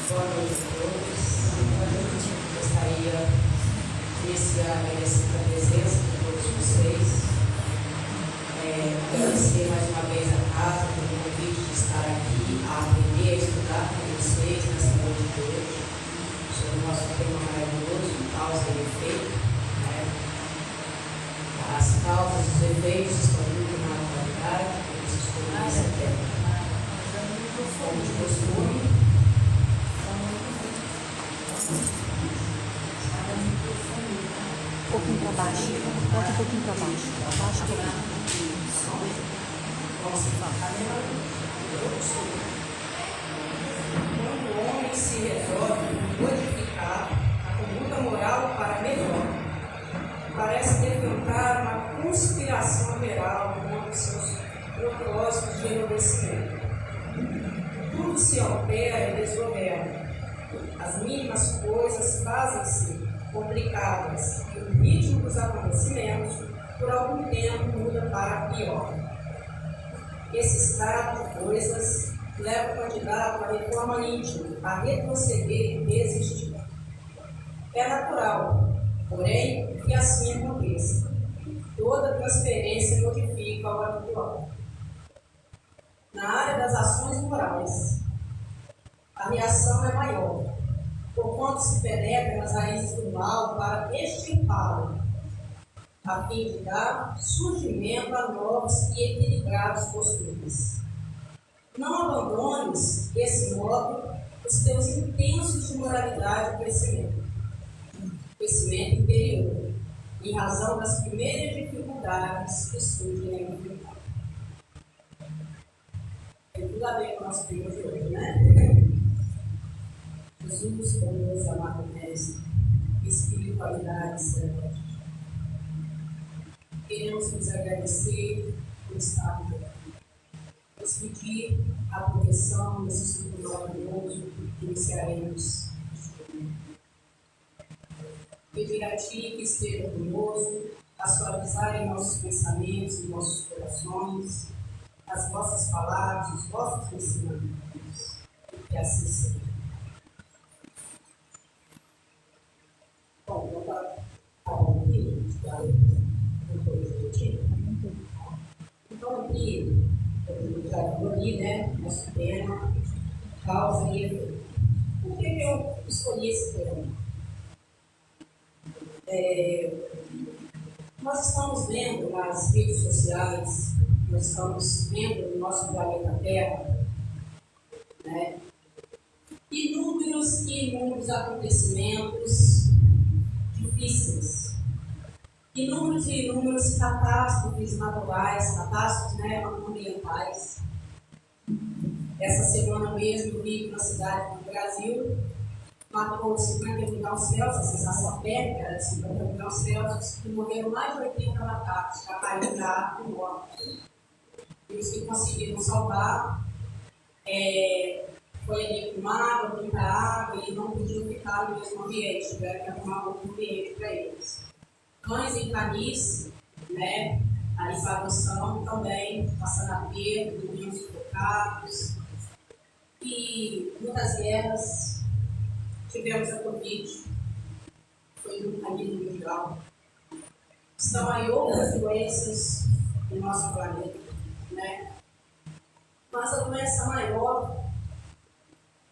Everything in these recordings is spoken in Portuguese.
Boa noite a todos. Eu gostaria de iniciar agradecendo a presença de todos vocês. Agradecer mais uma vez a casa pelo convite de estar aqui a aprender, a estudar com vocês nessa noite de hoje, sobre o nosso tema maravilhoso, causa e efeito. As causas e os efeitos estão muito na atualidade, eles estão mais até como de costume. Um pouquinho para baixo, bota um pouquinho para baixo, abaixa um pouquinho. Quando o homem se resolve modificar a conduta moral para melhor, parece defrontar uma conspiração geral contra os seus propósitos de enobrecimento. Tudo se altera e desgoverna. As mínimas coisas fazem-se complicadas e o ritmo dos acontecimentos, por algum tempo, muda para pior. Esse estado de coisas leva o candidato à reforma íntima, a retroceder e desistir. É natural, porém, que assim aconteça. Toda transferência modifica o habitual. Na área das ações morais, a reação é maior, porquanto se penetra nas raízes do mal para extirpá-lo, a fim de dar surgimento a novos e equilibrados costumes. Não abandones esse modo os teus intensos de moralidade e crescimento interior, em razão das primeiras dificuldades que surgem no vida. Tem tudo a ver com o nosso tema de hoje, né? Jesus, poderoso amado Mestre, espiritualidade celeste. Queremos nos agradecer por estar aqui. Nos pedir a proteção desse estudo maravilhoso que iniciaremos. Pedir a Ti que esteja conosco, a suavizar em nossos pensamentos e nossos corações, as vossas palavras, os vossos ensinamentos. Que assim seja. Bom, vou dar aqui, então aqui, eu já escolhi, né, nosso tema, causa e efeito. Por que eu escolhi esse tema? Nós estamos vendo nas redes sociais, nós estamos vendo no nosso planeta Terra, né, inúmeros e inúmeros acontecimentos difíceis, inúmeros e inúmeros catástrofes naturais, catástrofes, né, ambientais. Essa semana mesmo eu vi na cidade do Brasil, matou 51 graus Celsius, a sensação térmica era de 51 graus Celsius, e morreram mais de 80 macacos, já caíram da árvore mortos. E os que conseguiram salvar, foi ali com água, muita água, e não podiam ficar no mesmo ambiente, tiveram que arrumar outro ambiente para eles. Cães em canis, né, aí bagunçando também, passando aperto, dormindo sufocados. E muitas guerras, tivemos a Covid, foi um caminho mundial. Estão aí outras doenças no nosso planeta, né? Mas a doença maior,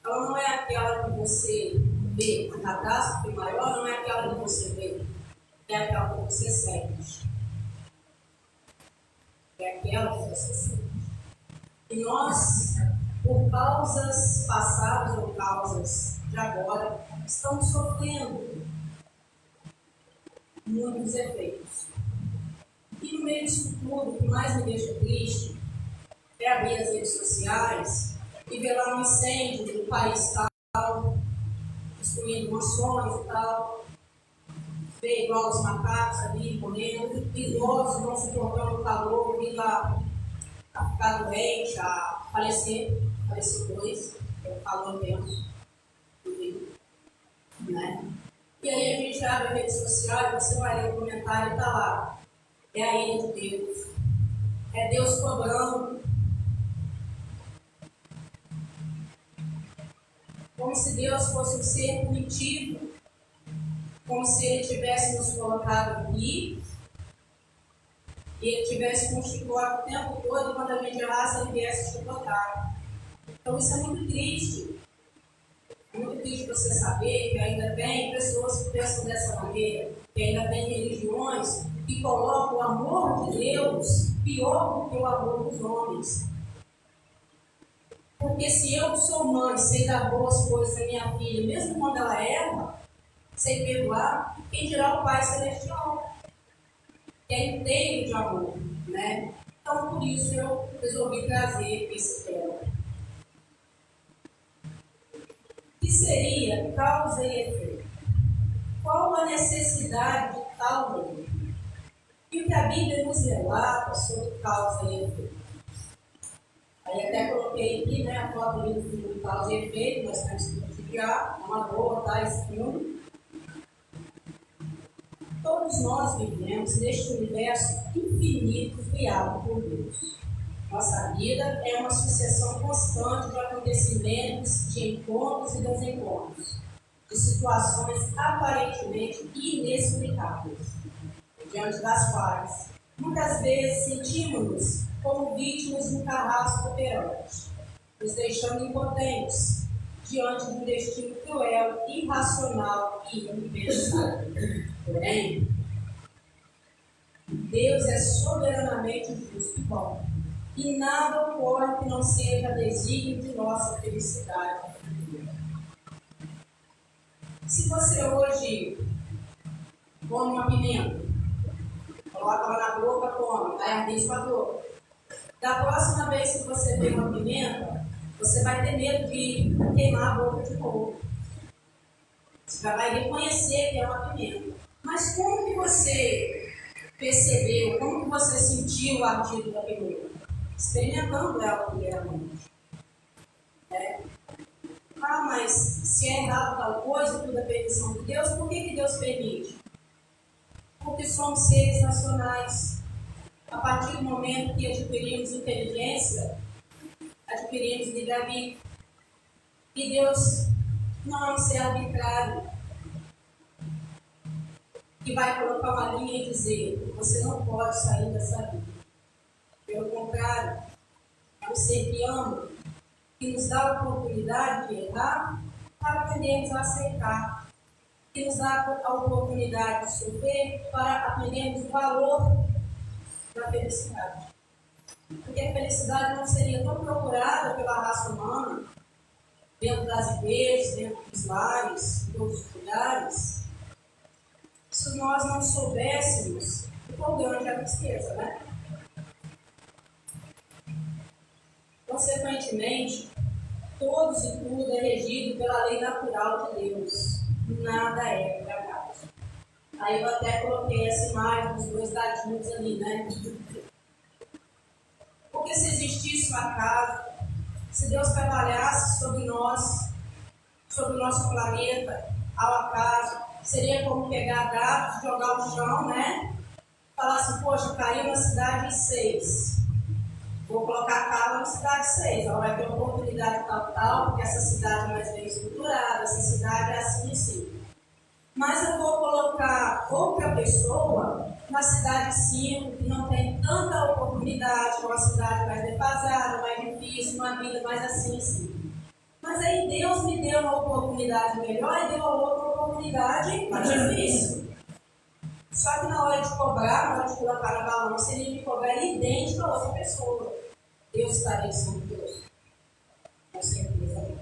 ela não é aquela que você vê, a catástrofe maior não é aquela que você vê, é aquela que você sente. É aquela que você sente. E nós, por causas passadas ou causas de agora, estamos sofrendo muitos efeitos. E no meio disso tudo, o que mais me deixa triste é abrir as redes sociais e ver lá um incêndio no país tal, destruindo mansões e tal, ver igual os macacos ali correndo, idosos não suportando o calor, vindo a ficar doente, a falecer, faleceu dois, o calor intenso, né? E aí a gente abre a rede social e você vai ler o comentário e está lá. É a ira de Deus. É Deus cobrando. como se Deus fosse um ser punitivo, como se Ele tivesse nos colocado aqui e Ele tivesse constituído o tempo todo e quando a gente errasse, Ele viesse chicotar. Então isso é muito triste. É muito triste você saber que ainda tem pessoas que pensam dessa maneira, que ainda tem religiões que colocam o amor de Deus pior do que o amor dos homens. Porque se eu sou mãe, sei dar boas coisas à minha filha, mesmo quando ela erra, sei perdoar, quem dirá o Pai Celestial, que é inteiro de amor, né? Então, por isso eu resolvi trazer esse tema. O que seria causa e efeito? Qual a necessidade de tal lei? E o que a Bíblia nos relata sobre causa e efeito? Aí até coloquei aqui, né, a foto do filme Causa e Efeito, nós temos que criticar, é uma boa, tá, esse filme. Todos nós vivemos neste universo infinito criado por Deus. Nossa vida é uma sucessão constante de acontecimentos, de encontros e desencontros, de situações aparentemente inexplicáveis, diante das quais muitas vezes sentimos-nos como vítimas de um carrasco operante, nos deixando impotentes diante de um destino cruel, irracional e impensável. Porém, Deus é soberanamente justo e bom, e nada ocorre que não seja desígnio de nossa felicidade. Se você hoje come uma pimenta, coloca ela na boca, come, vai arder sua boca. Da próxima vez que você ver uma pimenta, você vai ter medo de queimar a boca de novo. Você vai reconhecer que é uma pimenta. Mas como que você percebeu, como que você sentiu o ardido da pimenta? Experimentando ela primeiramente. Mas se é errado tal coisa, tudo é permissão de Deus, por que Deus permite? Porque somos seres racionais. A partir do momento que adquirimos inteligência, adquirimos livre-arbítrio. E Deus não é um ser arbitrário, que vai colocar uma linha e dizer: você não pode sair dessa linha. Pelo contrário, é um ser que ama, que nos dá a oportunidade de errar para aprendermos a aceitar, que nos dá a oportunidade de sofrer para aprendermos o valor da felicidade. Porque a felicidade não seria tão procurada pela raça humana, dentro das igrejas, dentro dos lares, em todos os lugares, se nós não soubéssemos o quão grande é a tristeza, né? Consequentemente, todos e tudo é regido pela lei natural de Deus. Nada é por acaso. Aí eu até coloquei essa imagem dos dois dadinhos ali, né? Porque se existisse um acaso, se Deus trabalhasse sobre nós, sobre o nosso planeta, ao acaso, seria como pegar dados, jogar no chão, né? Falar assim: poxa, caiu na cidade 6. Vou colocar carro na cidade 6. Ela vai ter oportunidade tal, porque essa cidade é mais bem estruturada, essa cidade é assim e assim. Mas eu vou colocar outra pessoa na cidade 5, que não tem tanta oportunidade, que é uma cidade mais defasada, mais difícil, uma vida mais assim e assim. Mas aí Deus me deu uma oportunidade melhor e deu a outra oportunidade mais difícil. Só que na hora de cobrar, na hora de colocar na balança, ele me cobrar idêntico a outra pessoa. Deus estaria sendo Deus. Com certeza.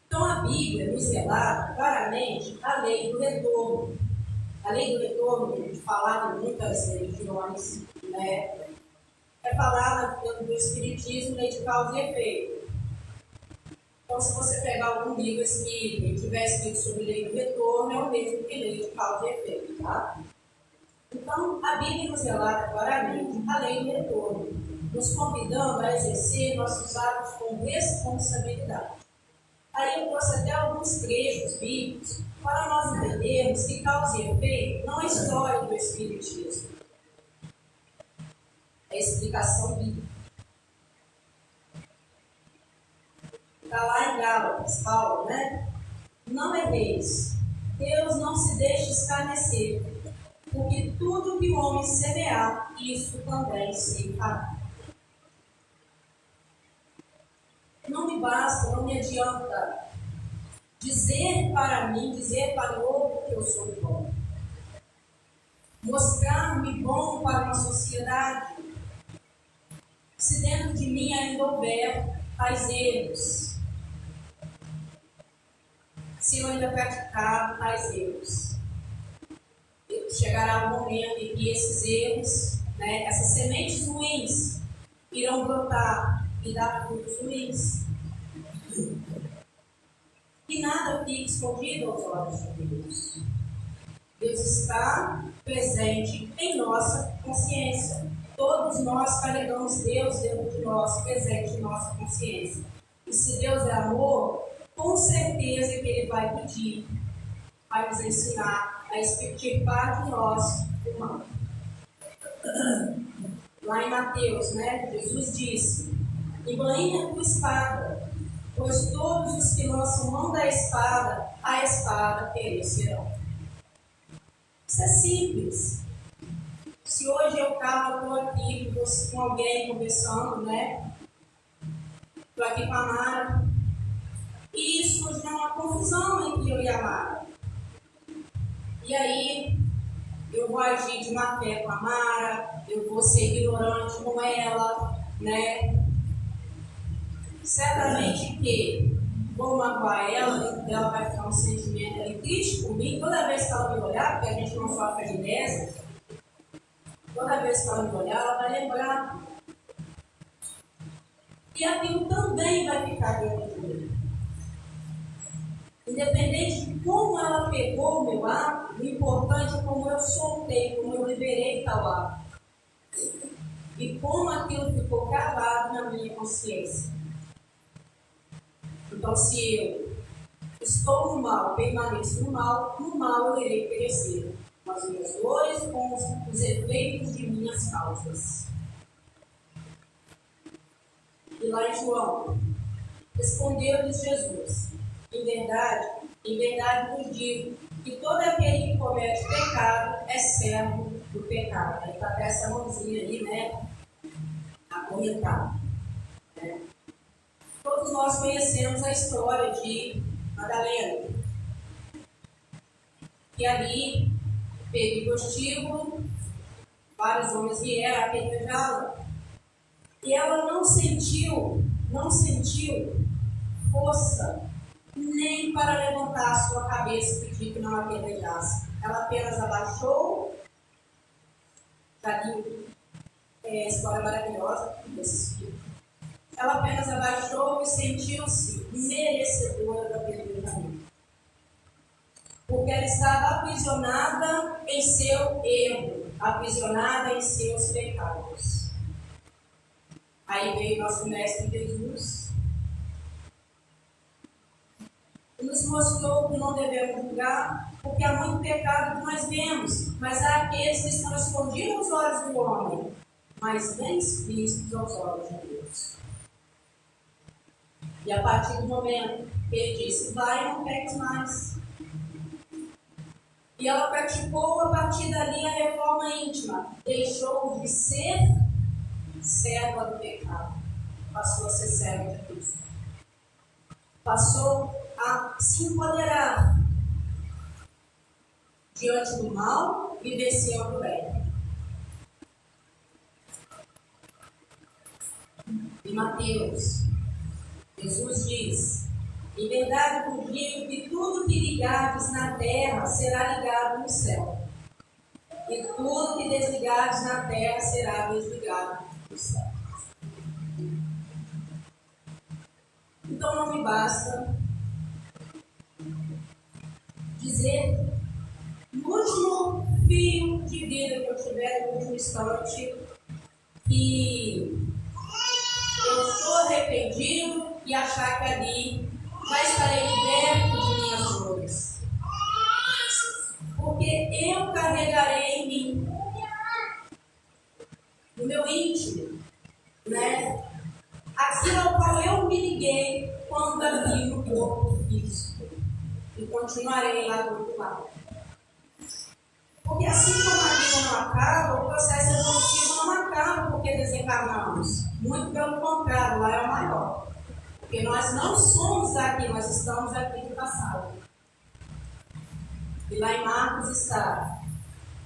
Então a Bíblia nos relata claramente a lei do retorno. A lei do retorno, falada em muitas religiões, né? É falada do Espiritismo, lei de causa e efeito. Então, se você pegar algum livro escrito e tiver escrito sobre lei do retorno, é o mesmo que lei de causa e efeito, tá? Então, a Bíblia nos relata claramente a lei do retorno, nos convidando a exercer nossos atos com responsabilidade. Aí eu trouxe até alguns trechos bíblicos para nós entendermos que causa e efeito não é história do Espiritismo. É explicação bíblica. está lá em Gálatas, Paulo, né? Não erreis. Deus não se deixa escarnecer, porque tudo que o homem semear, isso também se fará. Não me basta, não me adianta dizer para mim, dizer para o outro que eu sou bom. Mostrar-me bom para uma sociedade, se dentro de mim ainda houver tais erros. Se eu ainda praticar tais erros. Chegará o momento em que esses erros, né, essas sementes ruins, irão brotar e dar frutos ruins. E nada fique escondido aos olhos de Deus. Deus está presente em nossa consciência. Todos nós carregamos Deus dentro de nós, presente em nossa consciência. E se Deus é amor, com certeza que Ele vai pedir, vai nos ensinar a extirpar de nós o mal. Lá em Mateus, né, Jesus disse: embainha a tua espada, pois todos os que lançam mão da espada, a espada perecerão. Isso é simples. Se hoje eu estou aqui com alguém conversando, né? Estou aqui com a Mara, e isso surge uma confusão entre eu e a Mara. E aí, eu vou agir de má fé com a Mara, eu vou ser ignorante com ela, né? Certamente que vou magoar ela, ela vai ficar um sentimento ali triste comigo. Toda vez que ela me olhar, porque a gente não sofre amnésia, toda vez que ela me olhar, ela vai lembrar. E aquilo também vai ficar dentro de mim. Independente de como ela pegou o meu ato, o importante é como eu soltei, como eu liberei tal ato. E como aquilo ficou gravado na minha consciência. Então, se eu estou no mal, permaneço no mal eu irei perecer. Com as minhas dores, com os efeitos de minhas causas. E lá em João, respondeu-lhes Jesus: em verdade vos digo que todo aquele que comete pecado é servo do pecado. Aí está até essa mãozinha ali, né? Acorrentada. Né? Todos nós conhecemos a história de Madalena, que ali teve prostíbulo, vários homens vieram apedrejá-la, e ela não sentiu força nem para levantar a sua cabeça e pedir que não a apedrejasse. Ela apenas abaixou, já viu história maravilhosa desses filhos. Ela apenas abaixou e sentiu-se merecedora do apedrejamento. Porque ela estava aprisionada em seu erro, aprisionada em seus pecados. Aí veio nosso Mestre Jesus e nos mostrou que não devemos julgar, porque há muito pecado que nós vemos, mas há aqueles que estão escondidos aos olhos do homem, mas bem explícitos aos olhos de Deus. E a partir do momento que ele disse: vai, não peques mais. E ela praticou a partir dali a reforma íntima. Deixou de ser serva do pecado. Passou a ser serva de Cristo. Passou a se empoderar diante do mal e venceu o bem. Em Mateus, Jesus diz: em verdade vos digo que tudo que ligardes na terra será ligado no céu, e tudo que desligardes na terra será desligado no céu. Então não me basta dizer, no último fio de vida que eu tiver, no último instante, que eu estou arrependido e achar que ali já estarei liberto de minhas dores. Porque eu carregarei em mim, no meu íntimo, né? Aquilo ao qual eu me liguei quando ali no corpo físico. E continuarei lá do outro lado. Porque assim como a vida não acaba, o processo evolutivo não acaba porque desencarnamos. Muito pelo contrário, lá é o maior. Porque nós não somos aqui, nós estamos aqui no passado. E lá em Marcos está.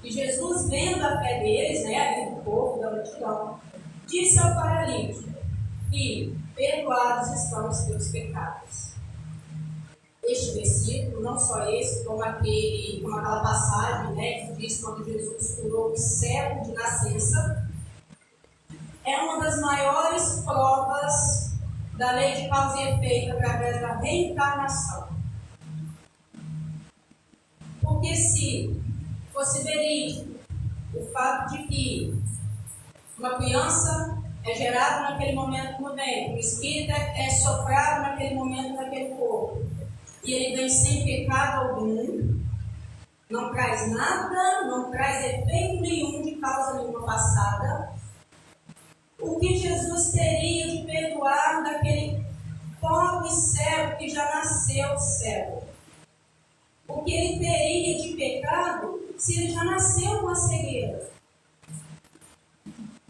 E Jesus, vendo a fé deles, ali do povo, da multidão, disse ao paralítico: Filho, perdoados estão os teus pecados. Este versículo, não só esse, como aquela passagem, que diz quando Jesus curou o cego de nascença, é uma das maiores provas da lei de causa e efeito através da reencarnação. Porque se fosse verídico o fato de que uma criança é gerada naquele momento no ventre, o espírito é soprado naquele momento naquele corpo, e ele vem sem pecado algum, não traz nada, não traz efeito nenhum de causa nenhuma passada, o que Jesus teria de perdoar daquele pobre cego que já nasceu cego? O que ele teria de pecado se ele já nasceu com a cegueira?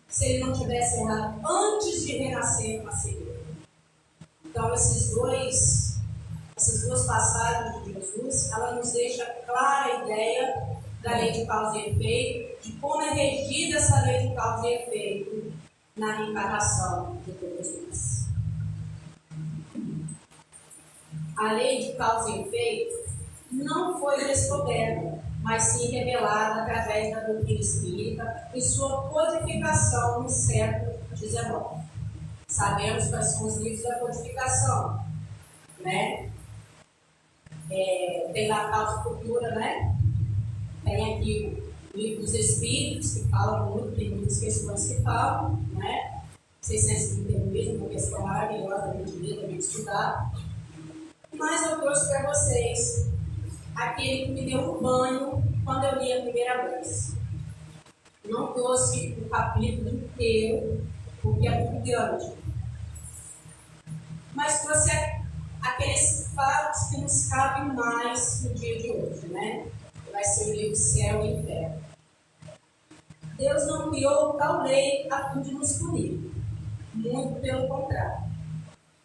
Se ele não tivesse errado antes de renascer com a cegueira. Então, essas duas passagens de Jesus, ela nos deixa clara a ideia da lei de causa e efeito, de como é regida essa lei de causa e efeito na reencarnação de todos nós. A lei de causa e efeito não foi descoberta, mas sim revelada através da doutrina espírita e sua codificação no século XIX. Sabemos quais são os livros da codificação, né? Tem lá a causa futura, né? Tem aqui o livro dos Espíritos, que fala muito, tem muitas questões que falam, né? 631, uma questão maravilhosa de ler, de estudar. Mas eu trouxe para vocês aquele que me deu um banho quando eu li a primeira vez. Não trouxe o capítulo inteiro, porque é muito grande. Mas trouxe aqueles fatos que nos cabem mais no dia de hoje, né? Vai ser o livro Céu e Inferno. Deus não criou tal lei a fim de nos punir. Muito pelo contrário.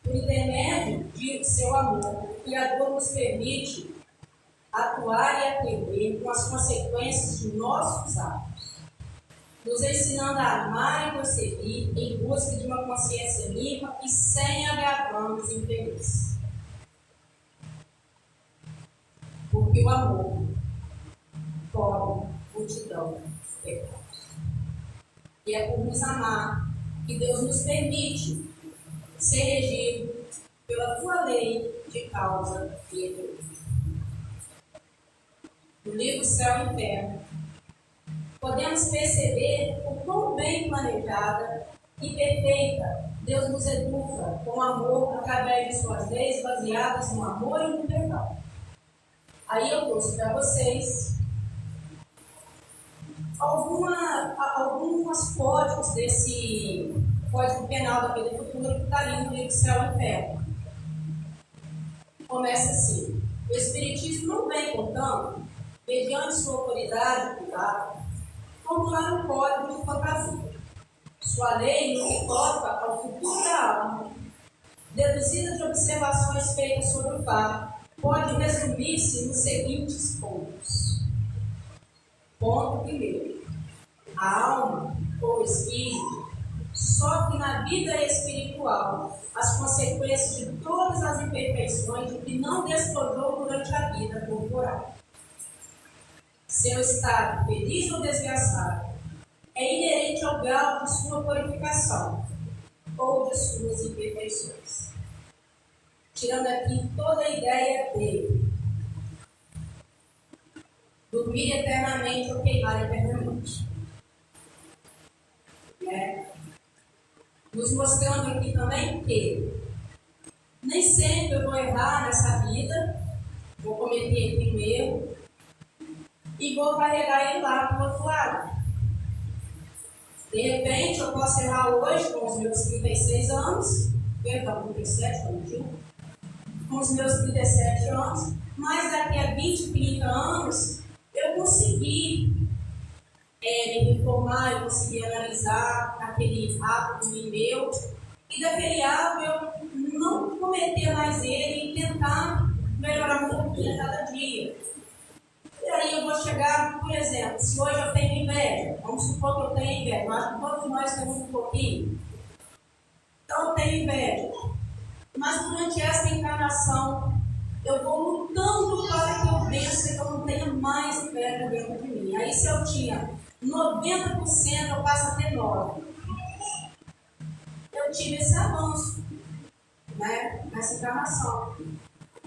Por intermédio de seu amor, o Criador nos permite atuar e aprender com as consequências de nossos atos, nos ensinando a amar e prosseguir em busca de uma consciência limpa e sem agravantes interesses. Porque o amor cobre multidão de pecados. E é por nos amar que Deus nos permite ser regido pela sua lei de causa e efeito. No livro Céu e Inferno, podemos perceber o quão bem planejada e perfeita Deus nos educa com amor através de suas leis baseadas no amor e no perdão. Aí eu trouxe para vocês alguns códigos desse Código Penal da Vida Futura que está ali no livro Céu e Inferno. Começa assim: o Espiritismo não vem, portanto, mediante sua autoridade privada, formular um código de fantasia. Sua lei no que toca ao futuro da alma, deduzida de observações feitas sobre o fato, pode resumir-se nos seguintes pontos. Ponto primeiro: a alma ou espírito sofre na vida espiritual as consequências de todas as imperfeições de que não despojou durante a vida corporal. Seu estado, feliz ou desgraçado, é inerente ao grau de sua purificação ou de suas imperfeições. Tirando aqui toda a ideia de dormir eternamente ou queimar eternamente. Nos mostrando aqui também que nem sempre eu vou errar nessa vida, vou cometer aqui um erro e vou carregar ele lá para o outro lado. De repente, eu posso errar hoje com os meus 36 anos, perdão, 37, como digo, com os meus 37 anos, mas daqui a 20, 30 anos, eu consegui me informar, eu consegui analisar aquele ato meu e deveria eu não cometer mais ele e tentar melhorar um pouquinho a cada dia. E aí eu vou chegar, por exemplo, se hoje eu tenho inveja, vamos supor que eu tenho inveja, eu acho que todos nós temos um pouquinho. Então eu tenho inveja. Mas durante essa encarnação, eu vou lutando para que eu vença e que eu não tenha mais inveja dentro de mim. Aí se eu tinha 90%, eu passo a ter 9%. Eu tive esse avanço, né, nessa encarnação.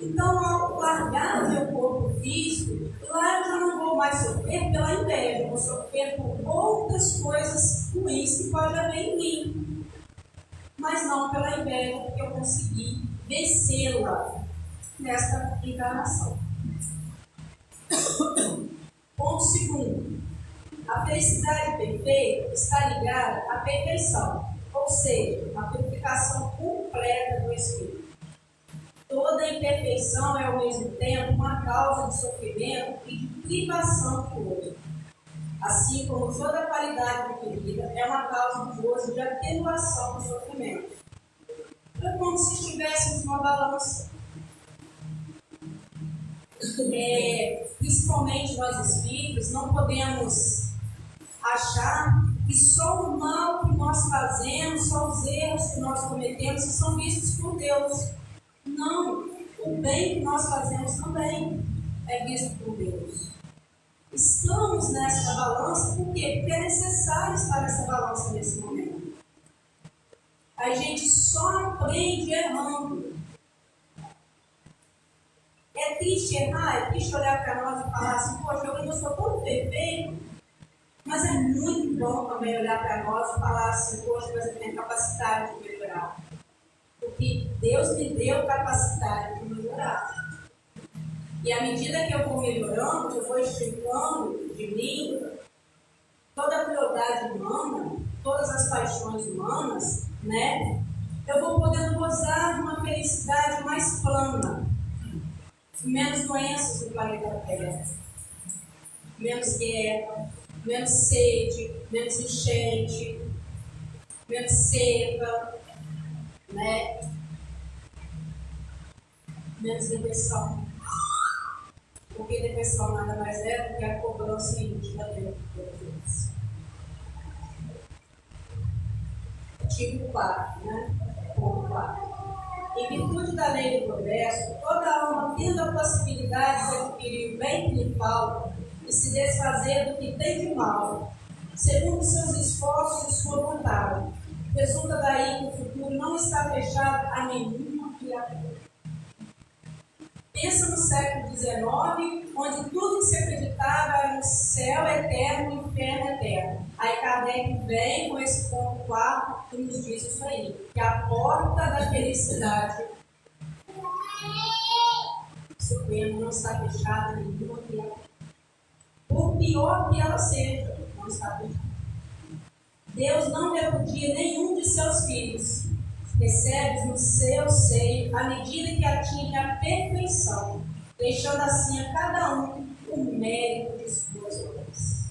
Então, ao largar meu corpo físico, lá eu já não vou mais sofrer pela inveja, eu vou sofrer por outras coisas ruins que pode haver em mim. Mas não pela inveja, porque eu consegui vencê-la nesta encarnação. Ponto segundo. A felicidade perfeita está ligada à perfeição, ou seja, a purificação completa do espírito. Toda imperfeição é ao mesmo tempo uma causa de sofrimento e de privação do outro. Assim como toda qualidade adquirida é uma causa de gozo de atenuação do sofrimento. É como se estivéssemos numa balança. Principalmente nós espíritos, não podemos achar que só o mal que nós fazemos, só os erros que nós cometemos, são vistos por Deus. Não, o bem que nós fazemos também é visto por Deus. Estamos nessa balança por quê? Porque é necessário estar nessa balança nesse momento. A gente só aprende errando. É triste errar, é triste olhar para nós e falar assim, poxa, eu ainda sou tão perfeito, mas é muito bom também olhar para nós e falar assim, poxa, mas eu tenho capacidade de melhorar. Porque Deus me deu capacidade de melhorar. E à medida que eu vou melhorando, eu vou extirpando de mim toda a crueldade humana, todas as paixões humanas, né? Eu vou podendo gozar de uma felicidade mais plana, menos doenças no planeta Terra, menos guerra, menos sede, menos enchente, menos seca, né? Menos depressão. Porque depressão nada mais é do que a cobrança íntima dentro de Deus. Artigo 4, né? Ponto 4. Em virtude da lei do progresso, toda alma tendo a possibilidade de adquirir o bem que lhe falta e se desfazer do que tem de mal, segundo seus esforços e sua vontade. Resulta daí que o futuro não está fechado a nenhuma criatura. Pensa no século XIX, onde tudo que se acreditava era no céu eterno e no inferno eterno. Aí Kardec vem com esse ponto 4 e nos diz isso aí, que a porta da felicidade suprema não está fechada a nenhuma criatura. Por pior que ela seja, não está fechada. Deus não repudia nenhum de seus filhos. Recebe no seu seio à medida que atinge a perfeição, deixando assim a cada um o mérito de suas obras.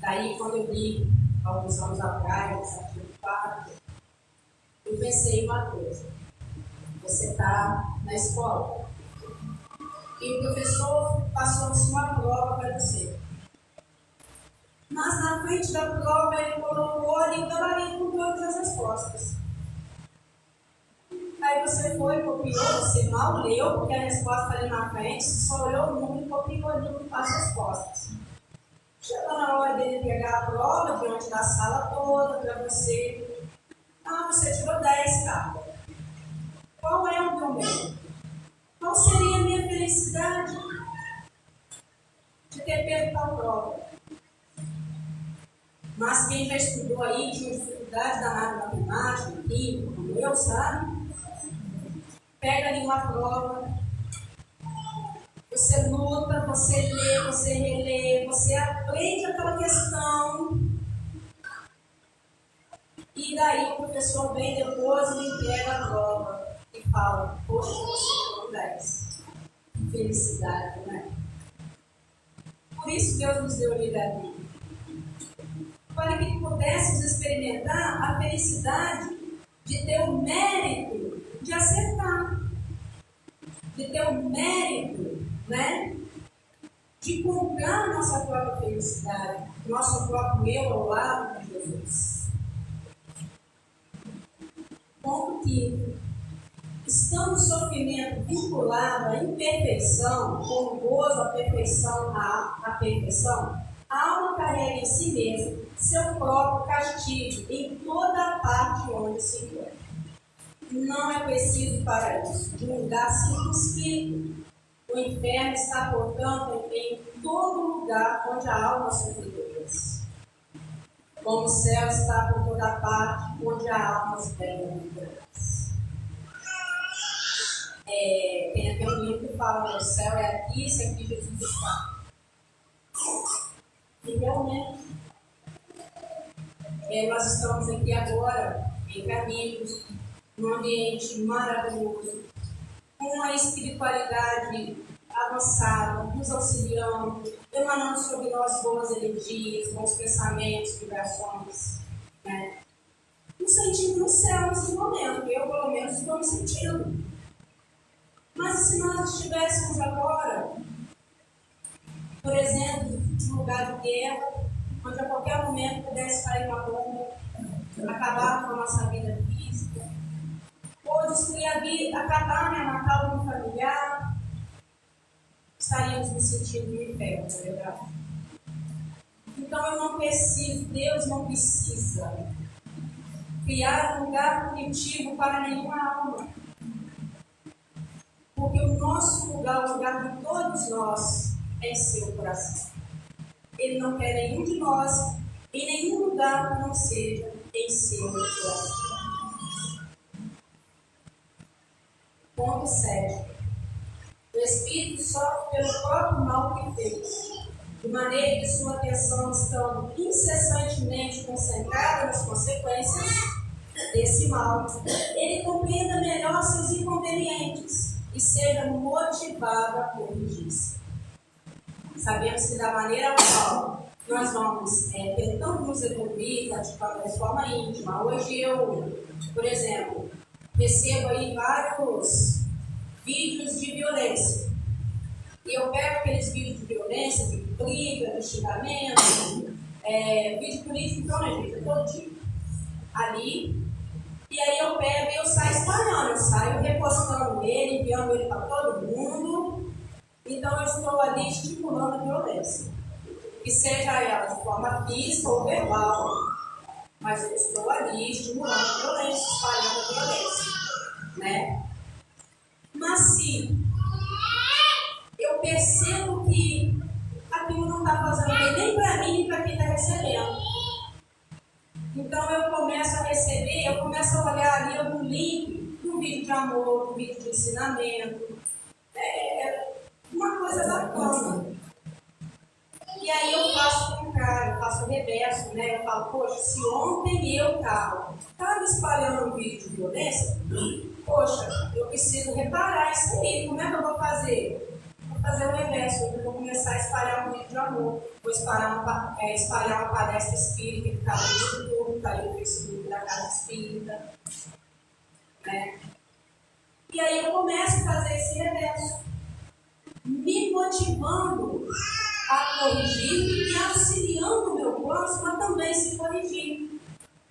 Daí, quando eu li, alguns anos atrás, esse artigo 4, eu pensei em uma coisa. Você está na escola e o professor passou-se uma prova para você. Mas na frente da prova ele colocou ali camarim com todas as respostas. Aí você foi, copiou, você mal leu, porque a resposta está ali na frente, só olhou o número e copiou ali as respostas. Chegou na hora dele pegar a prova diante da sala toda para você. Você tirou 10, cara. Qual é o meu medo? Qual seria a minha felicidade de ter pego tal prova? Mas quem já estudou aí, tinha dificuldade danada na matemática, química, como eu, sabe? Pega ali uma prova, você luta, você lê, você relê, você aprende aquela questão E daí o professor vem depois e me entrega a prova e fala, poxa, você tirou 10. Felicidade, né? Por isso Deus nos deu o livre-arbítrio. Para que pudéssemos experimentar a felicidade de ter o mérito de acertar. De ter o mérito, né? De comprar nossa própria felicidade, nosso próprio eu ao lado de Jesus. Ponto quinto. Estando o sofrimento vinculado à imperfeição, com gozo à perfeição, a alma carrega em si mesma seu próprio castigo em toda a parte onde se encontra. Não é preciso para isso de um lugar circunscrito. O inferno está, portanto, em todo lugar onde a alma sofre dores. Como o céu está por toda parte onde a alma se perde. Tem até um livro que fala que o céu é aqui, se aqui Jesus está. E realmente, nós estamos aqui agora, em caminhos, num ambiente maravilhoso, com uma espiritualidade avançada, nos auxiliando, emanando sobre nós boas energias, bons pensamentos, vibrações, né? Nos sentindo no céu nesse momento, eu pelo menos estou me sentindo. Mas se nós estivéssemos agora, por exemplo, num lugar de guerra, onde a qualquer momento pudesse cair uma bomba, acabar com a nossa vida física, ou destruir a vida, acabar, né, matar algum familiar, estaríamos no sentido do inferno, não é verdade? Então eu não preciso, Deus não precisa criar um lugar punitivo para nenhuma alma. Porque o nosso lugar, o lugar de todos nós, é em seu coração. Ele não quer nenhum de nós em nenhum lugar que não seja em seu coração. Ponto 7. O Espírito sofre pelo próprio mal que fez, de maneira que sua atenção, estando incessantemente concentrada nas consequências desse mal, ele compreenda melhor seus inconvenientes e seja motivado a corrigir-se. Sabemos que da maneira qual nós vamos tentando nos evoluir, praticando de forma íntima. Hoje eu, por exemplo, recebo aí vários vídeos de violência. E eu pego aqueles vídeos de violência, de briga, de xingamento, vídeo político, então, né, gente, todo dia. Ali. E aí eu pego e eu saio espalhando, eu saio repostando ele, enviando ele para todo mundo. Então eu estou ali estimulando a violência. Que seja ela de forma física ou verbal. Mas eu estou ali estimulando a violência, espalhando a violência. Né? Mas se eu percebo que aquilo não está fazendo bem nem para mim, nem para quem está recebendo. Então eu começo a receber, eu começo a olhar ali algum link do vídeo de amor, do vídeo de ensinamento. Uma coisa bacana. E aí eu faço o contrário, eu faço o reverso, né? Eu falo, poxa, se ontem eu estava espalhando um vídeo de violência, poxa, eu preciso reparar isso aí. Como é que eu vou fazer? Vou fazer o reverso, eu vou começar a espalhar um vídeo de amor. Vou espalhar uma palestra espírita que está no YouTube, está aí no Facebook da Casa Espírita. Né? E aí eu começo a fazer esse reverso, me motivando a corrigir e auxiliando o meu próximo a também se corrigir.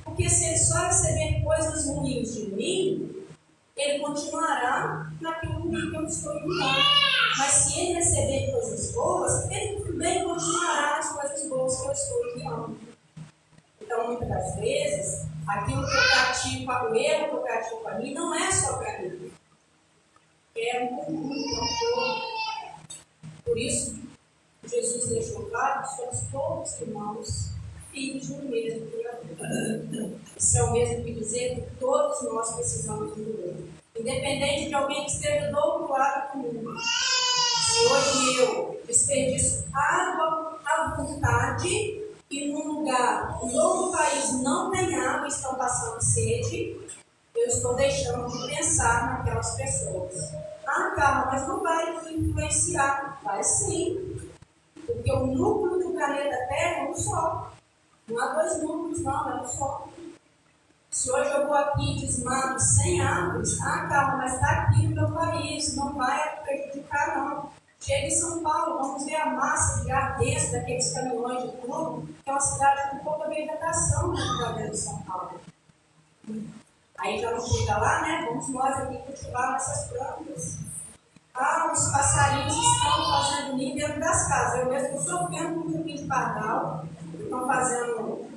Porque se ele só receber coisas ruins de mim, ele continuará naquilo ruim que eu estou enviando. Mas se ele receber coisas boas, ele também continuará nas coisas boas que eu estou enviando. Então, muitas das vezes, aquilo que eu pratico, o erro que eu pratico para mim, não é só para mim. É um conjunto. Por isso, Jesus deixou claro que somos todos irmãos, filhos de um mesmo Criador. Isso é o mesmo que dizer que todos nós precisamos do outro. Independente de alguém que esteja do outro lado do mundo. Se hoje eu desperdiço água à vontade, que num lugar, um outro país não tem água e estão passando sede, eu estou deixando de pensar naquelas pessoas. Ah, Carla, mas não vai influenciar. Vai sim. Porque o núcleo do planeta Terra é um só. Não há dois núcleos, não, é um só. Se hoje eu vou aqui e desmato 100 árvores, ah, Carla, mas está aqui no meu país, não vai prejudicar, não. Chega em São Paulo, vamos ver a massa de ar dentro daqueles caminhões de tudo, que é uma cidade com pouca vegetação dentro de São Paulo. Aí já não chega lá, né? Vamos nós aqui cultivar nossas plantas. Ah, os passarinhos estão fazendo ninho dentro das casas. Eu mesmo estou vendo um pouquinho de pardal, estão fazendo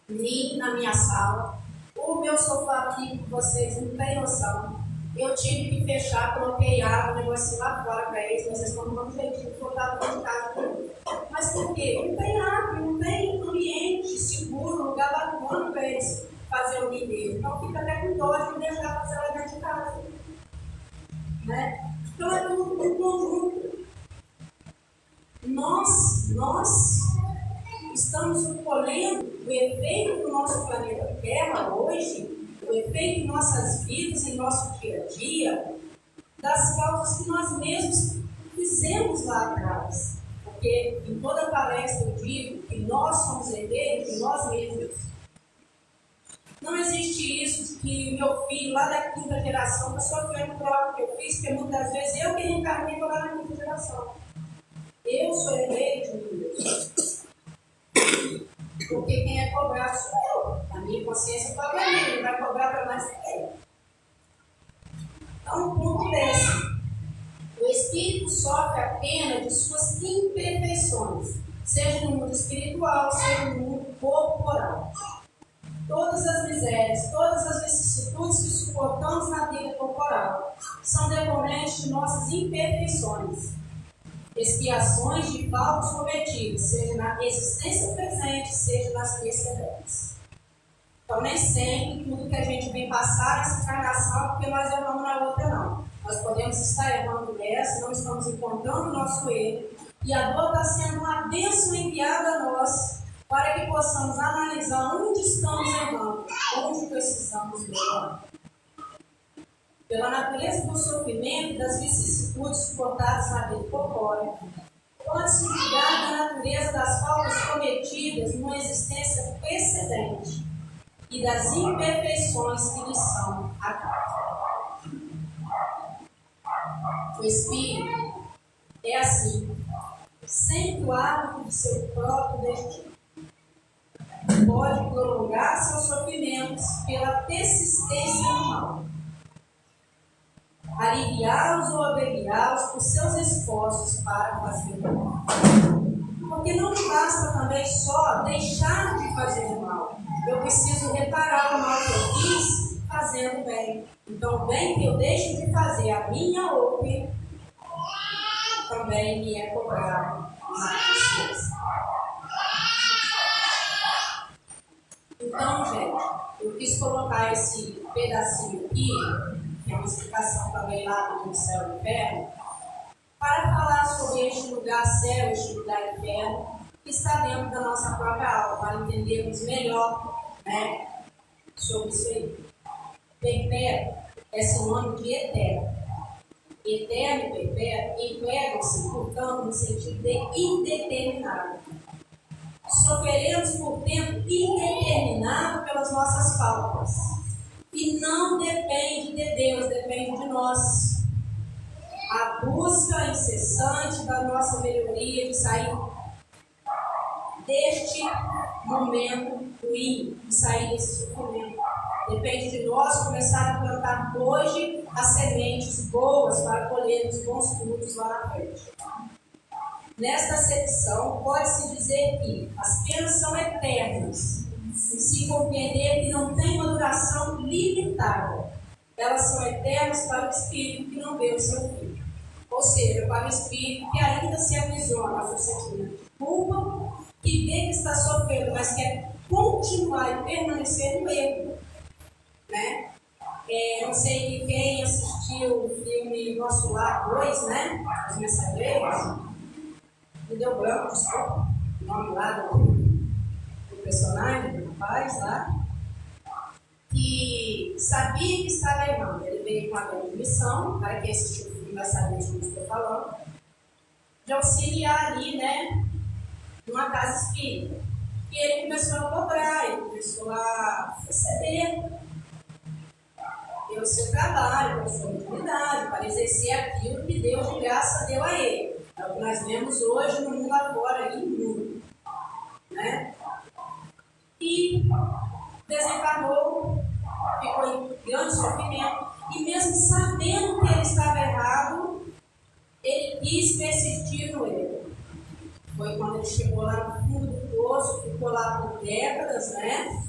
ninho na minha sala. O meu sofá aqui, vocês não têm noção. Eu tive que fechar, coloquei água, um negocinho lá fora para eles, mas eles estão dando um jeitinho de botar dentro de casa. Mas por quê? Não tem água, não tem ambiente seguro, um lugar bacana para eles fazer o ninho deles. Então fica até com dó de deixar fazer lá dentro de casa. Né? Então é tudo um conjunto. Nós estamos colhendo o efeito do nosso planeta Terra hoje, o efeito em nossas vidas, em nosso dia a dia, das causas que nós mesmos fizemos lá atrás. Porque em toda palestra eu digo que nós somos herdeiros de nós mesmos. Não existe isso de que meu filho lá da quinta geração está sofrendo prova que eu fiz, porque muitas vezes eu que reencarnei lá na quinta geração. Eu sou herdeiro de mim mesmo. Porque quem é cobrado sou eu. A minha consciência cobra a mim, ele vai cobrar para mais que ele. Então, o ponto é esse. O espírito sofre apenas de suas imperfeições, seja no mundo espiritual, seja no mundo corporal. Todas as misérias, todas as vicissitudes que suportamos na vida corporal são decorrentes de nossas imperfeições, expiações de faltas cometidas, seja na existência presente, seja nas precedentes. Então, nem sempre tudo que a gente vem passar nessa encarnação, porque nós erramos na outra, não. Nós podemos estar errando nessa, não estamos encontrando o nosso erro, e a dor está sendo uma bênção enviada a nós, para que possamos analisar onde estamos errando, onde precisamos melhorar. Pela natureza do sofrimento e das vicissitudes suportadas na vida corpórea, pode-se julgar da natureza das faltas cometidas numa existência precedente e das imperfeições que lhes são a causa. O espírito é assim, sem o hábito de seu próprio destino. Pode prolongar seus sofrimentos pela persistência no mal, aliviá-los ou abreviá-los por seus esforços para fazer o mal. Porque não me basta também só deixar de fazer o mal. Eu preciso reparar o mal que eu fiz fazendo bem. Então, o bem que eu deixo de fazer a minha outra também me é cobrado na consciência. Então, gente, eu quis colocar esse pedacinho aqui, que é uma explicação também lá do céu e inferno, para falar sobre este lugar céu, este lugar inferno, que está dentro da nossa própria alma, para entendermos melhor, né, sobre isso aí. Perpétuo é sinônimo de eterno. Eterno e perpétuo empregam-se, portanto, no sentido de indeterminado. Sofreremos por tempo indeterminado pelas nossas faltas. E não depende de Deus, depende de nós. A busca incessante da nossa melhoria, de sair deste momento ruim, de sair desse sofrimento. Depende de nós começar a plantar hoje as sementes boas para colhermos bons frutos lá na frente. Nesta acepção, pode-se dizer que as penas são eternas, se compreender que não tem uma duração limitada. Elas são eternas para o espírito que não vê o seu fim. Ou seja, para o espírito que ainda se aprisiona ao seu sentimento de culpa, que vê que está sofrendo, mas quer continuar e permanecer no erro. Né? Não sei quem assistiu o filme Nosso Lar 2, né? Os Mensageiros. Me deu branco, desculpa. O nome lá do filme. personagem, do rapaz lá, que sabia que estava errando. Ele veio com a grande missão, para quem assistiu o filme vai saber de que eu estou falando, de auxiliar ali, né, numa casa espírita. E ele começou a cobrar, ele começou a receber pelo seu trabalho, pela sua utilidade, para exercer aquilo que Deus de graça deu a ele. É o que nós vemos hoje no mundo afora, aí no mundo. Né? E desencarnou, ficou em grande sofrimento, e mesmo sabendo que ele estava errado, ele quis persistir no erro. Foi quando ele chegou lá no fundo do poço, ficou lá por décadas, né?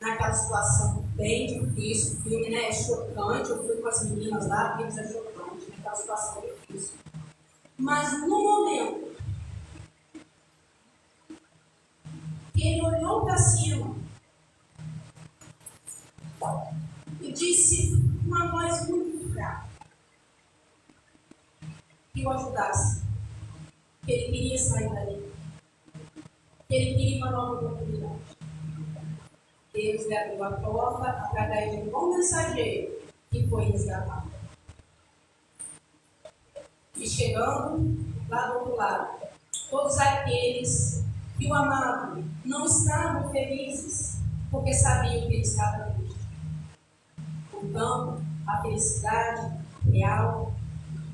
Naquela situação bem difícil. O filme, né, é chocante. Eu fui com as meninas lá, vimos, é chocante, naquela situação difícil. Mas no momento que ele olhou para cima e disse com uma voz muito fraca que o ajudasse, que ele queria sair dali, que ele queria uma nova oportunidade. Deus lhe abriu a porta através de um bom mensageiro que foi resgatado. E chegando lá do outro lado, todos aqueles que o amavam não estavam felizes, porque sabiam que ele estava triste. Então, a felicidade real,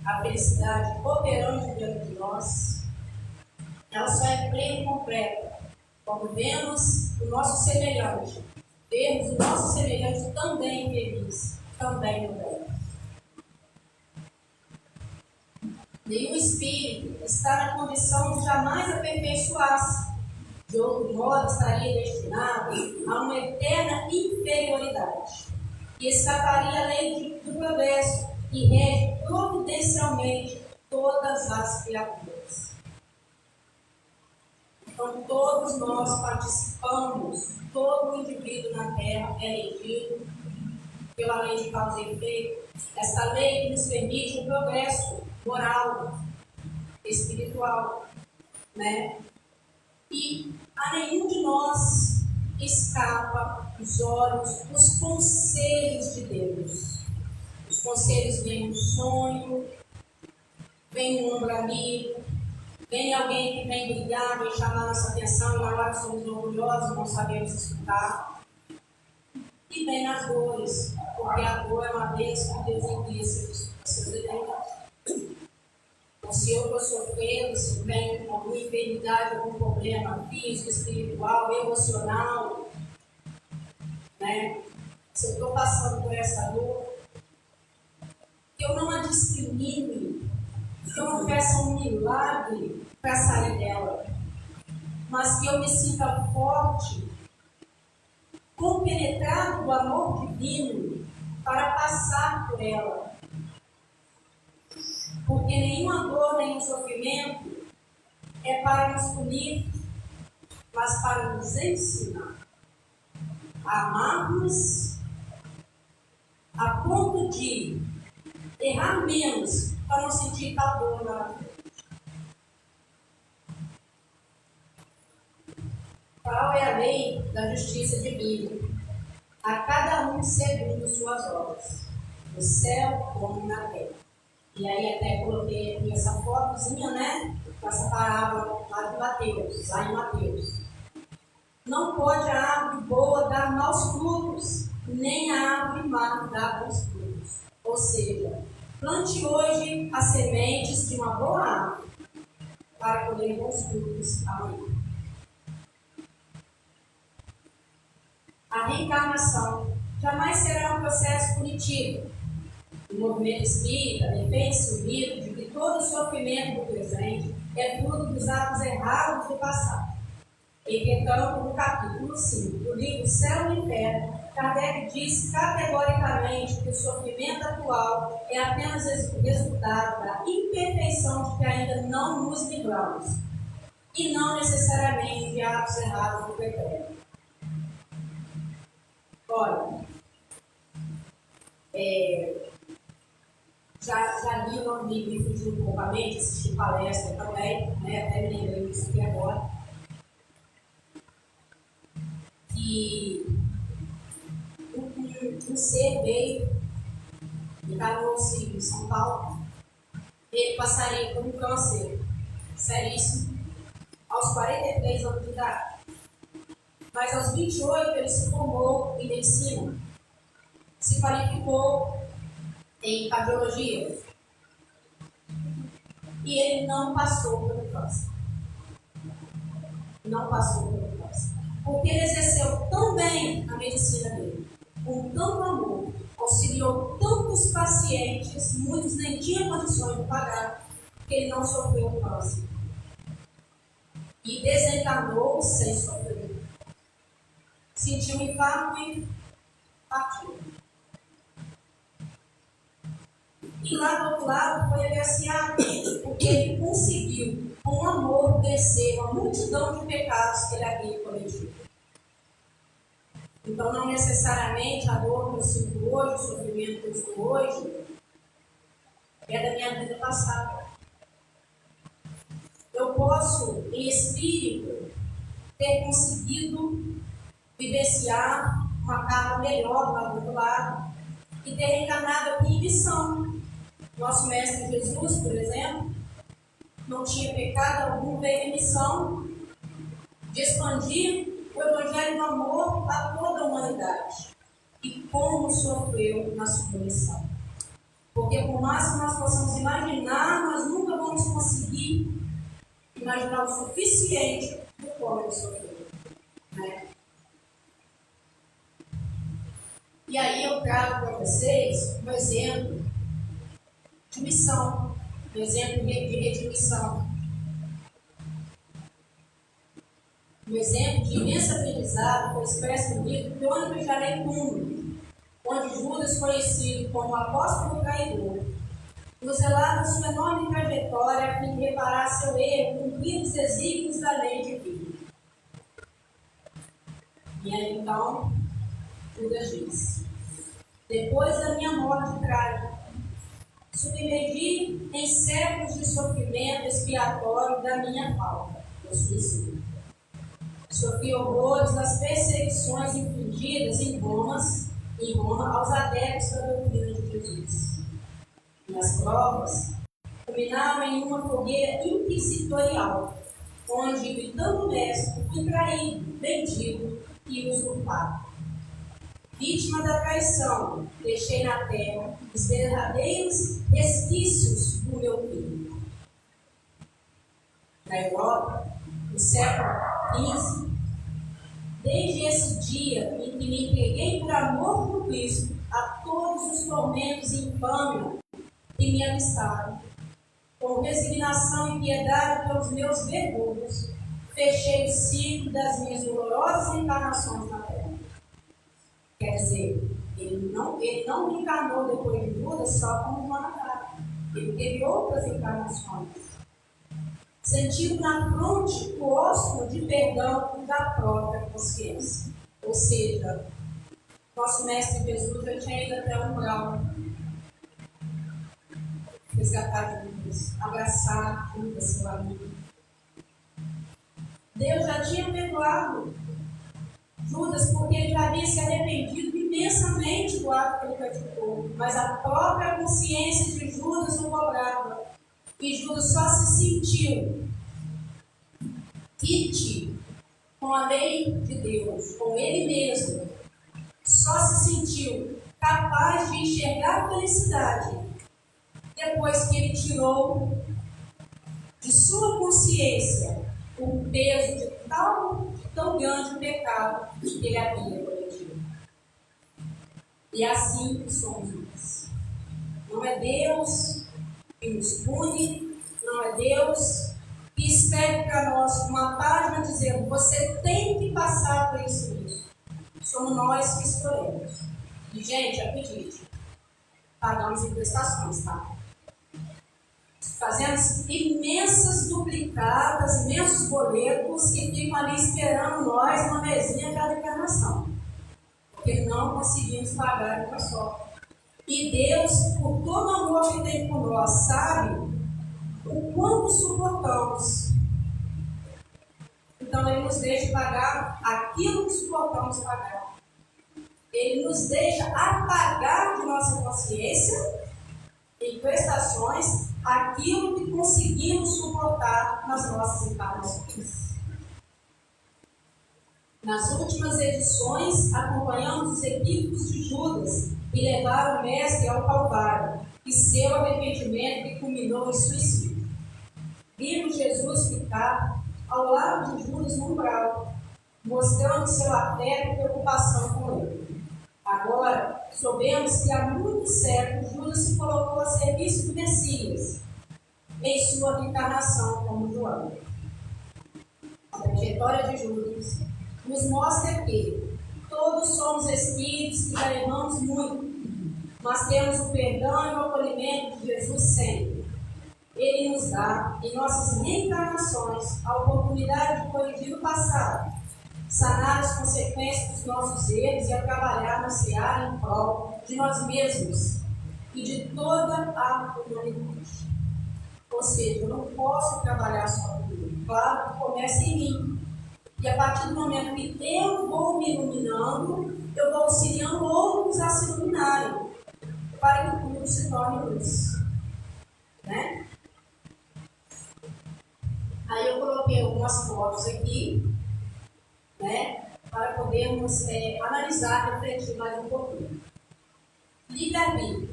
a felicidade operante diante de nós, ela só é plena e completa quando vemos o nosso semelhante, vemos o nosso semelhante também feliz, também no bem. Nenhum espírito está na condição de jamais aperfeiçoar-se. De outro modo, estaria destinado a uma eterna inferioridade e escaparia à lei do progresso que rege providencialmente todas as criaturas. Então, todos nós participamos, todo indivíduo na Terra é regido pela lei de causa e efeito. Esta lei que nos permite o progresso moral, espiritual, né? E a nenhum de nós escapa os olhos, os conselhos de Deus. Os conselhos vêm no sonho, vem um ombro amigo, vem alguém que vem brilhar, vem chamar nossa atenção, e na hora somos orgulhosos, não sabemos escutar. E vem nas dores, porque a dor é uma bênção que Deus envia seus determinados. Então, se eu estou sofrendo, se tenho alguma enfermidade, algum problema físico, espiritual, emocional, né? Se eu estou passando por essa dor, que eu não a discrimine, que eu não peça um milagre para sair dela, mas que eu me sinta forte, compenetrado do amor divino para passar por ela. Porque nenhuma dor, nenhum sofrimento é para nos punir, mas para nos ensinar a amar-nos a ponto de errar menos para não sentir tal dor na frente. Qual é a lei da justiça divina? A cada um segundo suas obras, no céu como na terra. E aí até coloquei aqui essa fotozinha, né? Com essa parábola lá de Mateus, lá em Mateus. Não pode a árvore boa dar maus frutos, nem a árvore má dar bons frutos. Ou seja, plante hoje as sementes de uma boa árvore para colher bons frutos amanhã. A reencarnação jamais será um processo punitivo. O movimento espírita defende-se o mito de que todo o sofrimento do presente é fruto dos atos errados do passado. Entretanto, no capítulo 5 do livro Céu e Inferno, Kardec diz categoricamente que o sofrimento atual é apenas resultado da imperfeição de que ainda não nos livramos, e não necessariamente de atos errados do pretérito. Olha, já li o nome livro e fugiu um pouco a mente, assisti palestra também, né? Até me lembrei disso aqui agora. que um ser veio e encarnou-se em São Paulo. Ele passaria por um câncer seríssimo aos 43 anos de idade. Mas aos 28 ele se formou em medicina, se qualificou em cardiologia e ele não passou pelo câncer. Não passou pelo câncer. Porque ele exerceu tão bem a medicina dele, com tanto amor, auxiliou tantos pacientes, muitos nem tinham condições de pagar, que ele não sofreu o câncer. E desencarnou sem sofrer. Sentiu um infarto e partiu. E lá do outro lado foi agraciado, porque ele conseguiu, com amor, vencer uma multidão de pecados que ele havia cometido. Então, não necessariamente a dor que eu sinto hoje, o sofrimento que eu estou hoje, é da minha vida passada. Eu posso, em espírito, ter conseguido vivenciar uma carga melhor lá do outro lado e ter reencarnado aqui em missão. Nosso Mestre Jesus, por exemplo, não tinha pecado algum, veio em missão de expandir o Evangelho do amor a toda a humanidade. E como sofreu na sua missão. Porque por mais que nós possamos imaginar, nós nunca vamos conseguir imaginar o suficiente do como ele sofreu. Né? E aí eu trago para vocês um exemplo de missão, um exemplo de redimissão. Um exemplo de imenso aprendizado foi expresso no livro Crônicas de Alecrim, onde Judas, conhecido como apóstolo traidor, nos relata sua enorme trajetória a fim de reparar seu erro, cumprir os desígnios da lei divina. E aí então, Judas diz: depois da minha morte trágica, submergi em séculos de sofrimento expiatório da minha falta, do suicídio. Sofri horrores das perseguições infligidas em Roma aos adeptos da doutrina de Jesus. Minhas provas culminavam em uma fogueira inquisitorial, onde, gritando o mestre, fui traído, vendido e usurpado. Vítima da traição, deixei na terra os verdadeiros resquícios do meu filho. Na Europa, no século XV, desde esse dia em que me entreguei por amor do Cristo a todos os tormentos e infâmia que me avistaram, com resignação e piedade pelos meus verdugos, fechei o ciclo das minhas dolorosas encarnações na terra. Quer dizer, ele não encarnou depois de Judas só como uma carta. Ele teve outras encarnações. Sentindo na fronte o ósculo de perdão da própria consciência. Ou seja, nosso Mestre Jesus já tinha ido até o umbral, resgatar Judas, abraçar Judas, seu amigo. Deus já tinha perdoado Judas porque ele já havia se arrependido imensamente do ato que ele praticou, mas a própria consciência de Judas o cobrava. E Judas só se sentiu quite com a lei de Deus, com ele mesmo. Só se sentiu capaz de enxergar a felicidade depois que ele tirou de sua consciência o peso de tão grande pecado que ele havia cometido. E assim somos nós. Não é Deus que nos pune, não é Deus que espere para nós uma página dizendo você tem que passar por isso mesmo. Somos nós que escolhemos. E, gente, acredite, pagamos em prestações, tá? Fazemos imensas duplicadas, imensos boletos que ficam ali esperando nós numa mesinha cada encarnação. Porque não conseguimos pagar uma só. E Deus, por todo o amor que tem por nós, sabe o quanto suportamos. O Então, Ele nos deixa pagar aquilo que suportamos pagar. Ele nos deixa apagar de nossa consciência, em prestações, aquilo que conseguimos suportar nas nossas encarnações. Nas últimas edições, acompanhamos os equívocos de Judas que levaram o Mestre ao Calvário e seu arrependimento que culminou em suicídio. Vimos Jesus ficar ao lado de Judas no umbral, mostrando seu afeto e preocupação com ele. Agora, soubemos que há muitos séculos Judas se colocou a serviço do Messias, em sua encarnação como João. A trajetória de Judas nos mostra que todos somos espíritos que já erramos muito, mas temos o perdão e o acolhimento de Jesus sempre. Ele nos dá, em nossas reencarnações, a oportunidade de corrigir o passado, sanar as consequências dos nossos erros e a trabalhar no seara em prol de nós mesmos e de toda a humanidade. Ou seja, eu não posso trabalhar só comigo. Claro que começa em mim. E a partir do momento que eu vou me iluminando, eu vou auxiliando outros a se iluminarem, para que tudo se torne luz. Né? Aí eu coloquei algumas fotos aqui, né, para podermos analisar, refletir mais um pouquinho. Livre-arbítrio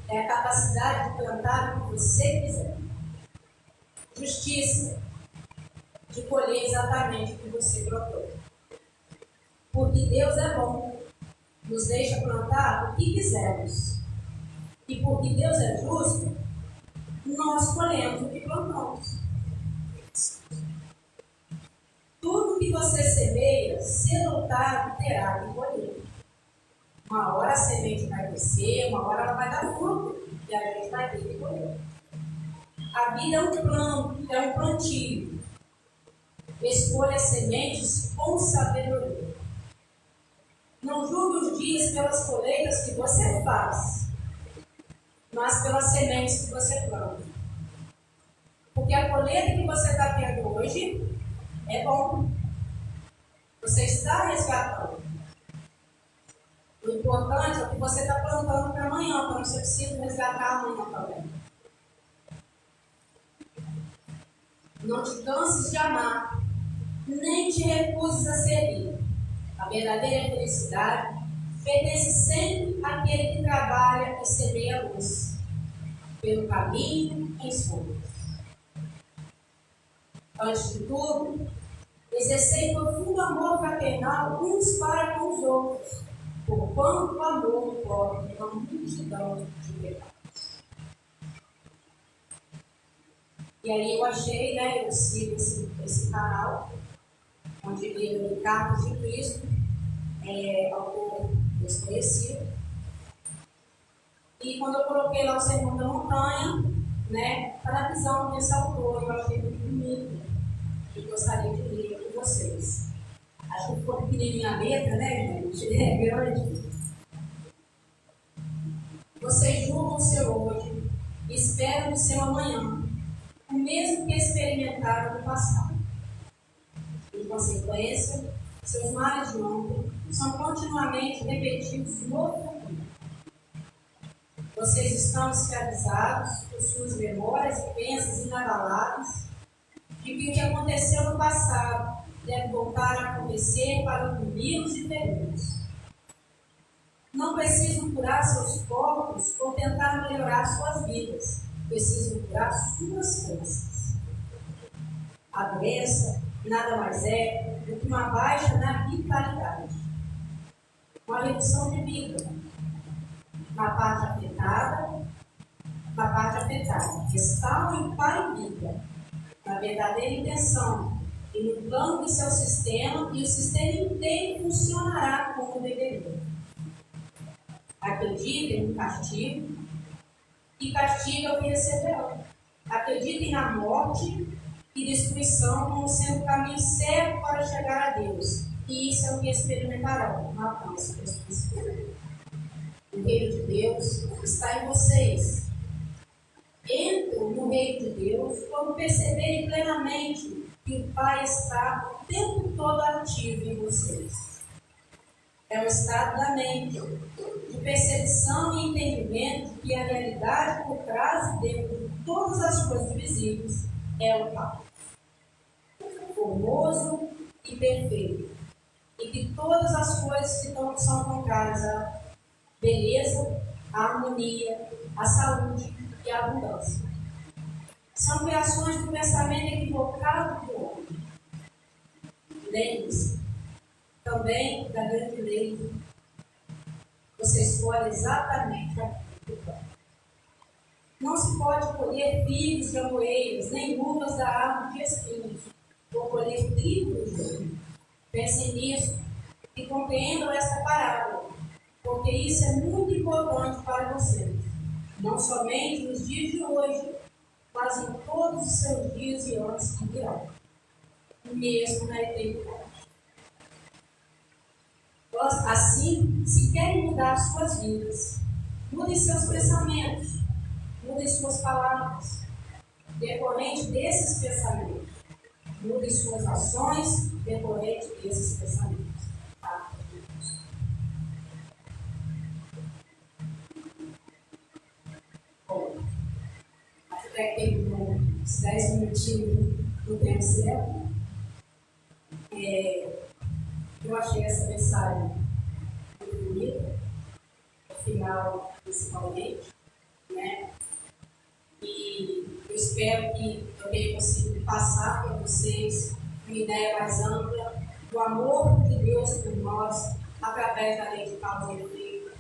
é a capacidade de plantar o que você quiser. Justiça, de colher exatamente o que você plantou. Porque Deus é bom, nos deixa plantar o que quisermos. E porque Deus é justo, nós colhemos o que plantamos. Tudo que você semeia, cedo ou tarde, terá que colher. Uma hora a semente vai crescer, uma hora ela vai dar fruto, e a gente vai ter que colher. A vida é um plano, é um plantio. Escolha sementes com sabedoria. Não julgue os dias pelas colheitas que você faz, mas pelas sementes que você planta. Porque a colheita que você está tendo hoje é bom. Você está resgatando. O importante é o que você está plantando para amanhã, então você precisa resgatar amanhã também. Não te canses de amar, nem te recuses a servir. A verdadeira felicidade pertence sempre àquele que trabalha e semeia a luz, pelo caminho em sombras. Antes de tudo, exercei profundo amor fraternal uns para com os outros, porquanto o amor cobre uma multidão de pecados. E aí eu achei, né, eu sigo esse canal, onde ele Cartas de Cristo, autor desconhecido. E quando eu coloquei lá o Sermão da Montanha, né, para a visão desse autor, eu achei muito bonito e gostaria de ler com vocês. Acho que ficou pequenininha a letra, né, gente? É grande. Vocês julgam o seu hoje e esperam do seu amanhã, o mesmo que experimentaram no passado. Em consequência, seus males de ontem são continuamente repetidos no futuro. Vocês estão escravizados por suas memórias e crenças inabaláveis de que o que aconteceu no passado deve voltar a acontecer para oprimir-os e ferir-os. Não precisam curar seus corpos ou tentar melhorar suas vidas. Precisam curar suas crenças. A doença nada mais é do que uma baixa na vitalidade, uma redução de vida na parte afetada, está em pai e vida, na verdadeira intenção e no plano do seu sistema, e o sistema inteiro funcionará como deveria. Acreditem no castigo e castiga o que receberão. Acreditem na morte e destruição como sendo o caminho certo para chegar a Deus. E isso é o que experimentarão na alcance do Espírito. O reino de Deus está em vocês. Entram no reino de Deus quando perceberem plenamente que o Pai está o tempo todo ativo em vocês. É um estado da mente, de percepção e entendimento que a realidade por trás e dentro de todas as coisas visíveis é o Pai. Formoso e perfeito. E que todas as coisas que são contrárias à beleza, à harmonia, à saúde e à abundância são criações do pensamento equivocado do homem. Lembre-se também da grande lei. Você escolhe exatamente aquilo. Não se pode colher figos de amoreiras, nem uvas da árvore de espinhos, ou colher trigo de joio. Pensem nisso e compreendam esta parábola, porque isso é muito importante para vocês, não somente nos dias de hoje, mas em todos os seus dias e anos que virão, mesmo na eternidade. Assim, se querem mudar suas vidas, mudem seus pensamentos, mudem suas palavras, decorrente desses pensamentos, mudem suas ações, decorrente desses pensamentos. Tá? Bom, até que terminou uns 10 minutinhos no tempo certo. Eu achei essa mensagem muito bonita, no final, principalmente, né? E eu espero que eu tenha conseguido passar para vocês uma ideia mais ampla do amor de Deus por nós, através da lei de causa e efeito,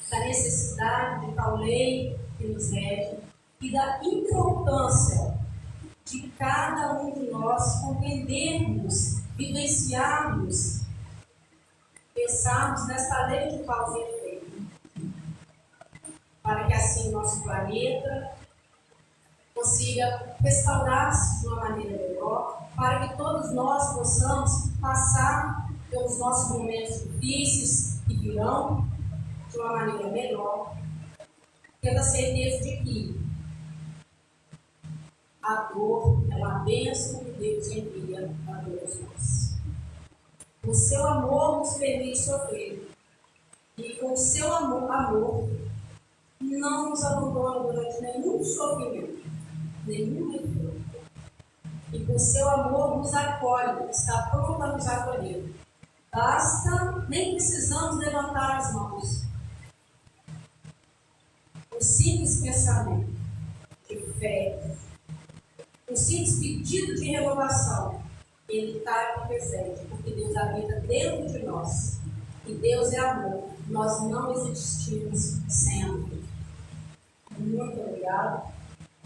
da necessidade de tal lei que nos rege e da importância de cada um de nós compreendermos, vivenciarmos, pensarmos nesta lei de causa e efeito, para que assim nosso planeta consiga restaurar-se de uma maneira melhor, para que todos nós possamos passar pelos nossos momentos difíceis que virão de uma maneira melhor, tendo a certeza de que a dor é uma bênção que Deus envia a todos nós. O seu amor nos permite sofrer, e com o seu amor não nos abandona durante nenhum sofrimento, nenhum enfado. E com o seu amor nos acolhe, está pronto a nos acolher. Basta, nem precisamos levantar as mãos. O simples pensamento de fé, o simples pedido de renovação, ele está aqui presente, porque Deus habita dentro de nós. E Deus é amor. Nós não existimos sempre. Muito obrigada.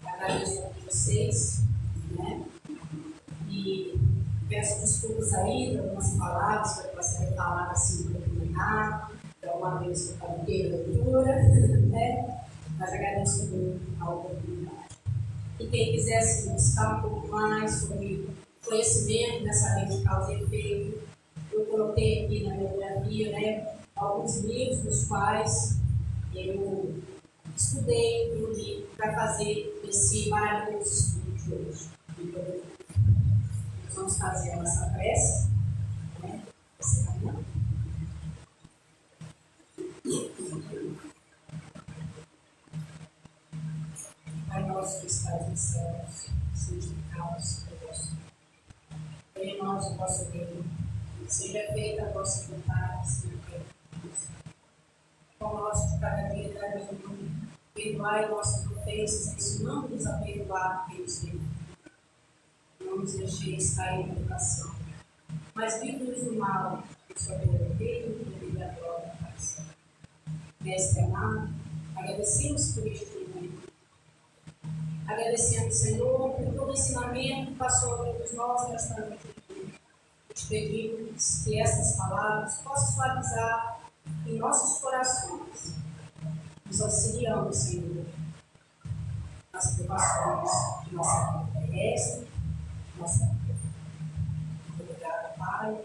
Agradeço a vocês. Né? E peço desculpas aí por algumas palavras que eu posso ter falado assim um pouquinho errado. Então, uma vez que eu falei a leitura, né? Mas agradeço muito a oportunidade. E quem quiser assim, buscar um pouco mais sobre conhecimento nessa lei de causa e efeito, eu coloquei aqui na biografia, né, alguns livros dos quais eu estudei e li para fazer esse maravilhoso estudo de hoje. Então, nós vamos fazer a nossa prece, né, essa manhã. Pai nosso que estás nos céus, santificado seja o vosso nome. Venha a nós o vosso reino, seja feita a vossa vontade, Senhor, com nós de cada dia dai-nos o pão, perdoai nossas ofensas, ensinando-nos a perdoar quem nos tem. Não nos deixeis cair na tentação, mas livre-nos do mal, que só tem o reino, o poder e a glória para sempre. Mestre amado, agradecemos por este momento. Agradecemos, Senhor, por todo o ensinamento que passou a todos nós nesta noite. Te pedimos que essas palavras possam suavizar em nossos corações. Nos auxiliamos, Senhor, nas provações de nossa vida terrestre, nossa vida. Obrigado, Pai.